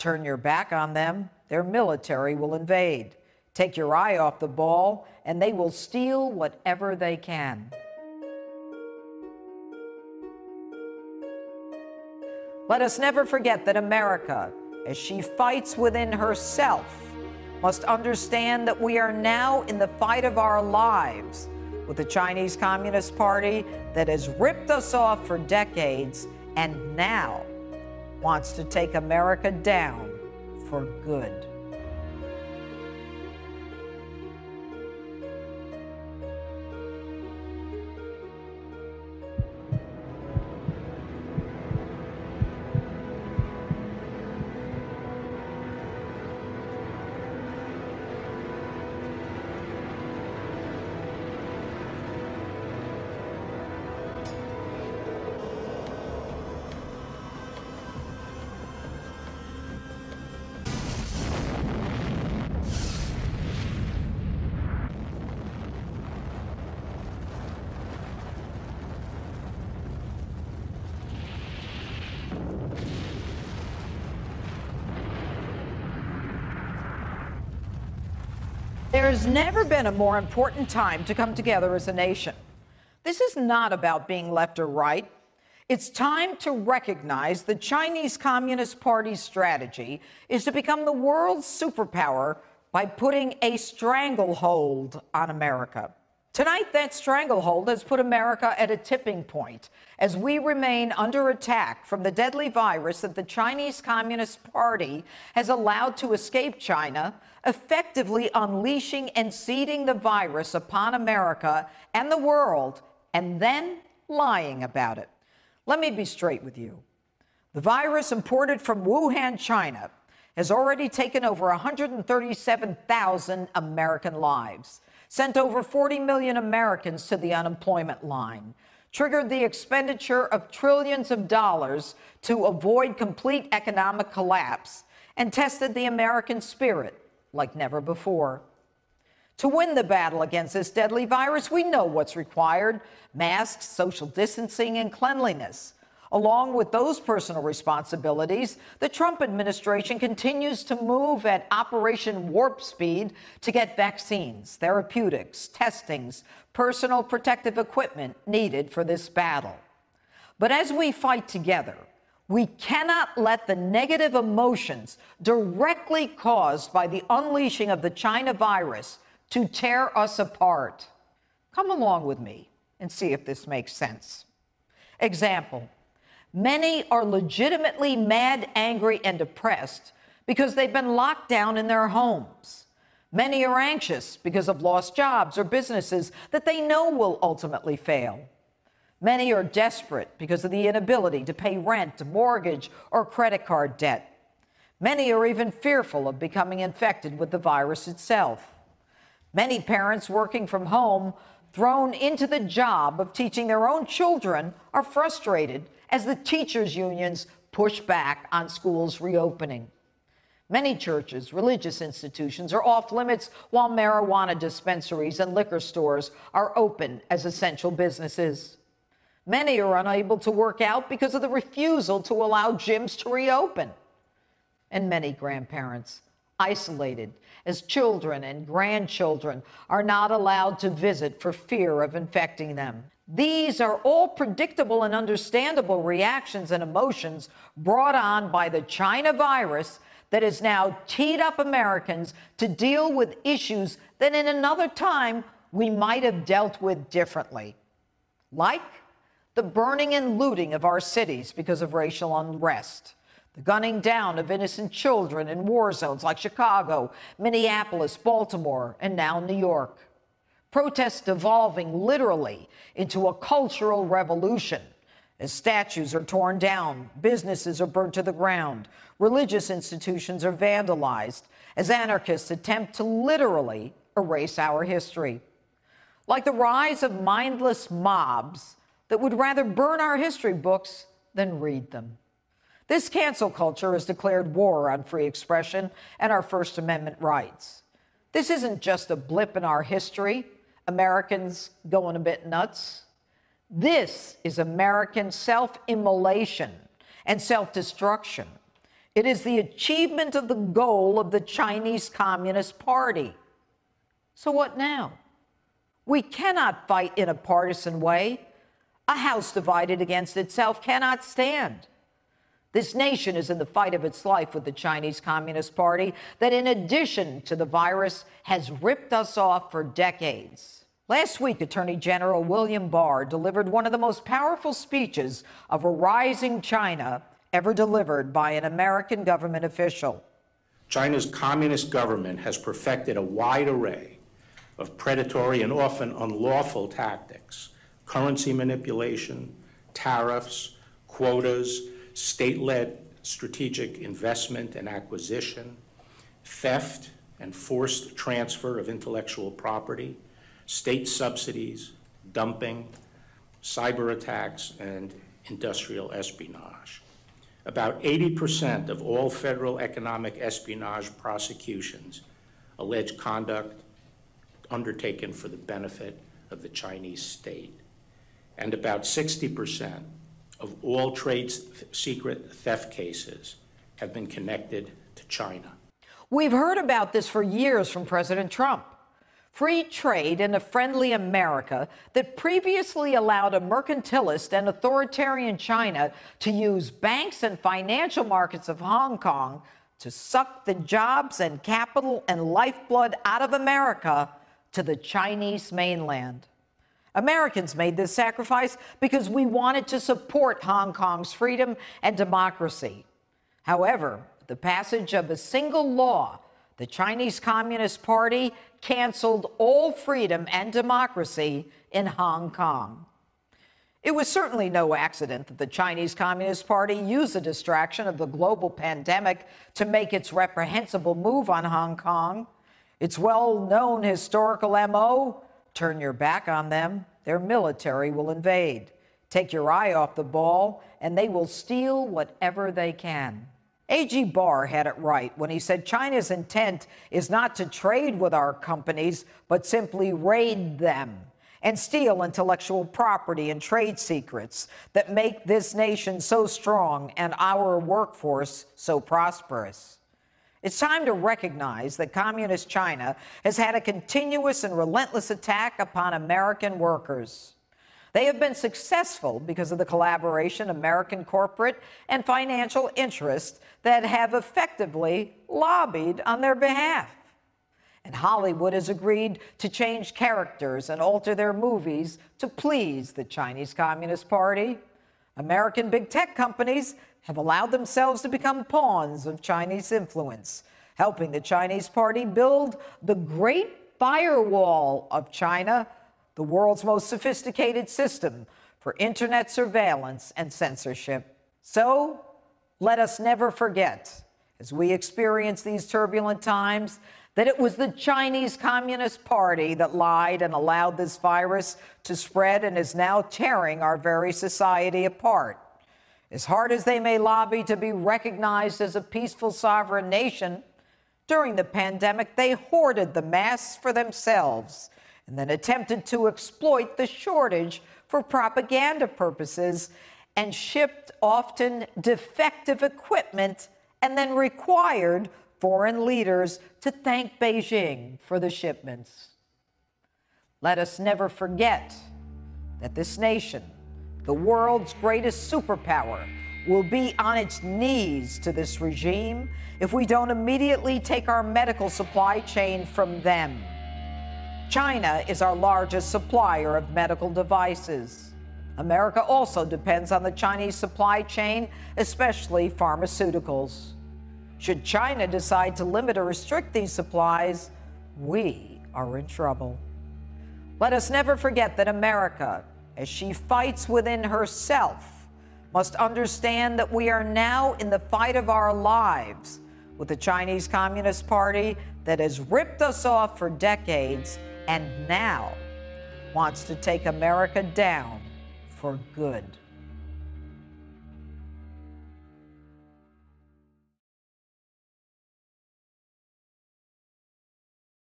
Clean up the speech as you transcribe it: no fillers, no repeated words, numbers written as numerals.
Turn your back on them, their military will invade. Take your eye off the ball, and they will steal whatever they can. Let us never forget that America, as she fights within herself, must understand that we are now in the fight of our lives with the Chinese Communist Party that has ripped us off for decades and now wants to take America down for good. There's never been a more important time to come together as a nation. This is not about being left or right. It's time to recognize the Chinese Communist Party's strategy is to become the world's superpower by putting a stranglehold on America. Tonight, that stranglehold has put America at a tipping point as we remain under attack from the deadly virus that the Chinese Communist Party has allowed to escape China, effectively unleashing and seeding the virus upon America and the world, and then lying about it. Let me be straight with you. The virus imported from Wuhan, China, has already taken over 137,000 American lives, sent over 40 million Americans to the unemployment line, triggered the expenditure of trillions of dollars to avoid complete economic collapse, and tested the American spirit like never before. To win the battle against this deadly virus, we know what's required: masks, social distancing, and cleanliness. Along with those personal responsibilities, the Trump administration continues to move at Operation Warp Speed to get vaccines, therapeutics, testings, personal protective equipment needed for this battle. But as we fight together, we cannot let the negative emotions directly caused by the unleashing of the China virus to tear us apart. Come along with me and see if this makes sense. Example. Many are legitimately mad, angry, and depressed because they've been locked down in their homes. Many are anxious because of lost jobs or businesses that they know will ultimately fail. Many are desperate because of the inability to pay rent, mortgage, or credit card debt. Many are even fearful of becoming infected with the virus itself. Many parents working from home, thrown into the job of teaching their own children, are frustrated as the teachers' unions push back on schools reopening. Many churches, religious institutions are off limits while marijuana dispensaries and liquor stores are open as essential businesses. Many are unable to work out because of the refusal to allow gyms to reopen. And many grandparents, isolated as children and grandchildren, are not allowed to visit for fear of infecting them. These are all predictable and understandable reactions and emotions brought on by the China virus that has now teed up Americans to deal with issues that in another time we might have dealt with differently. Like the burning and looting of our cities because of racial unrest, the gunning down of innocent children in war zones like Chicago, Minneapolis, Baltimore, and now New York. Protests devolving literally into a cultural revolution as statues are torn down, businesses are burnt to the ground, religious institutions are vandalized, as anarchists attempt to literally erase our history. Like the rise of mindless mobs that would rather burn our history books than read them. This cancel culture has declared war on free expression and our First Amendment rights. This isn't just a blip in our history, Americans going a bit nuts. This is American self-immolation and self-destruction. It is the achievement of the goal of the Chinese Communist Party. So what now? We cannot fight in a partisan way. A house divided against itself cannot stand. This nation is in the fight of its life with the Chinese Communist Party that, in addition to the virus, has ripped us off for decades. Last week, Attorney General William Barr delivered one of the most powerful speeches of a rising China ever delivered by an American government official. China's communist government has perfected a wide array of predatory and often unlawful tactics: currency manipulation, tariffs, quotas, state-led strategic investment and acquisition, theft and forced transfer of intellectual property, state subsidies, dumping, cyber attacks, and industrial espionage. About 80% of all federal economic espionage prosecutions allege conduct undertaken for the benefit of the Chinese state. And about 60% of all trade secret theft cases have been connected to China. We've heard about this for years from President Trump. Free trade in a friendly America that previously allowed a mercantilist and authoritarian China to use banks and financial markets of Hong Kong to suck the jobs and capital and lifeblood out of America to the Chinese mainland. Americans made this sacrifice because we wanted to support Hong Kong's freedom and democracy. However, the passage of a single law, the Chinese Communist Party canceled all freedom and democracy in Hong Kong. It was certainly no accident that the Chinese Communist Party used the distraction of the global pandemic to make its reprehensible move on Hong Kong. Its well-known historical MO: turn your back on them, their military will invade. Take your eye off the ball, and they will steal whatever they can. A.G. Barr had it right when he said China's intent is not to trade with our companies, but simply raid them and steal intellectual property and trade secrets that make this nation so strong and our workforce so prosperous. It's time to recognize that Communist China has had a continuous and relentless attack upon American workers. They have been successful because of the collaboration of American corporate and financial interests that have effectively lobbied on their behalf. And Hollywood has agreed to change characters and alter their movies to please the Chinese Communist Party. American big tech companies have allowed themselves to become pawns of Chinese influence, helping the Chinese Party build the Great Firewall of China, the world's most sophisticated system for internet surveillance and censorship. So, let us never forget, as we experience these turbulent times, that it was the Chinese Communist Party that lied and allowed this virus to spread and is now tearing our very society apart. As hard as they may lobby to be recognized as a peaceful sovereign nation, during the pandemic, they hoarded the masks for themselves and then attempted to exploit the shortage for propaganda purposes and shipped often defective equipment and then required foreign leaders to thank Beijing for the shipments. Let us never forget that this nation, the world's greatest superpower, will be on its knees to this regime if we don't immediately take our medical supply chain from them. China is our largest supplier of medical devices. America also depends on the Chinese supply chain, especially pharmaceuticals. Should China decide to limit or restrict these supplies, we are in trouble. Let us never forget that America, as she fights within herself, must understand that we are now in the fight of our lives with the Chinese Communist Party that has ripped us off for decades and now wants to take America down for good.